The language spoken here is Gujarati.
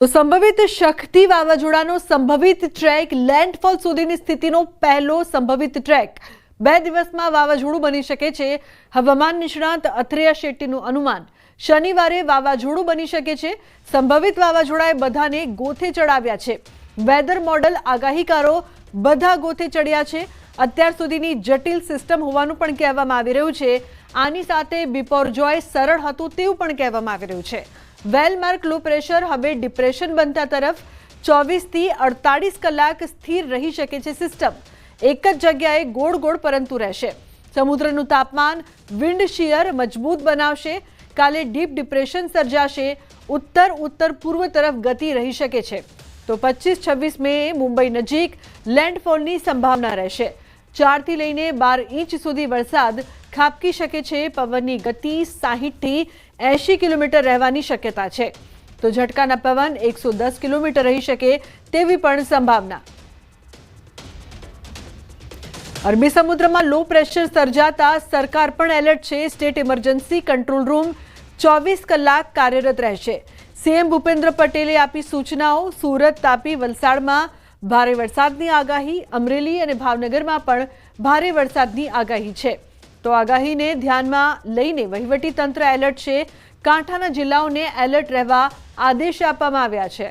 તો સંભવિત શક્તિ વાવાઝોડાનો સંભવિત ટ્રેક લેન્ડફોલ સુધીની સ્થિતિનો પહેલો સંભવિત ટ્રેક 2 દિવસમાં વાવાઝોડું બની શકે છે। હવામાન નિષ્ણાત અથરેયા શેટ્ટીનું અનુમાન શનિવારે વાવાઝોડું બની શકે છે। સંભવિત વાવાઝોડાએ બધાને ગોથે ચડાવ્યા છે। વેધર મોડલ આગાહીકારો બધા ગોથે ચડ્યા છે। અત્યાર સુધીની જટિલ સિસ્ટમ હોવાનું પણ કહેવામાં આવી રહ્યું છે। આની સાથે બિપોરજોય સરળ હતું તેવું પણ કહેવામાં આવી રહ્યું છે। વેલમાર્ક લો પ્રેશર હવે ડિપ્રેશન બનતા તરફ 24 થી 48 કલાક સ્થિર રહી શકે છે। સિસ્ટમ એક જ જગ્યાએ ગોળ ગોળ પરંતુ રહેશે। સમુદ્રનું તાપમાન વિન્ડ શિયર મજબૂત બનાવશે। કાલે ડીપ ડિપ્રેશન સર્જાશે। ઉત્તર ઉત્તર પૂર્વ તરફ ગતિ રહી શકે છે। તો 25-26 મે મુંબઈ નજીક લેન્ડફોલની સંભાવના રહેશે। 4 થી લઈને 12 ઇંચ સુધી વરસાદ ખાબકી શકે છે। પવનની ગતિ 60 થી 80 કિલોમીટર રહેવાની શક્યતા છે। તો ઝટકાના પવન 110 કિલોમીટર રહી શકે તેવી પણ સંભાવના। અરબી સમુદ્રમાં લો પ્રેશર સર્જાતા સરકાર પણ એલર્ટ છે। સ્ટેટ ઇમરજન્સી કંટ્રોલ રૂમ 24 કલાક કાર્યરત રહેશે। સીએમ ભૂપેન્દ્ર પટેલે આપી સૂચનાઓ। સુરત, તાપી, વલસાડમાં ભારે વરસાદની આગાહી। અમરેલી અને ભાવનગરમાં પણ ભારે વરસાદની આગાહી છે। તો આગાહીને ધ્યાનમાં લઈને વહીવટી તંત્ર એલર્ટ છે। કાંઠાના જિલ્લાઓને એલર્ટ રહેવા આદેશ આપવામાં આવ્યા છે।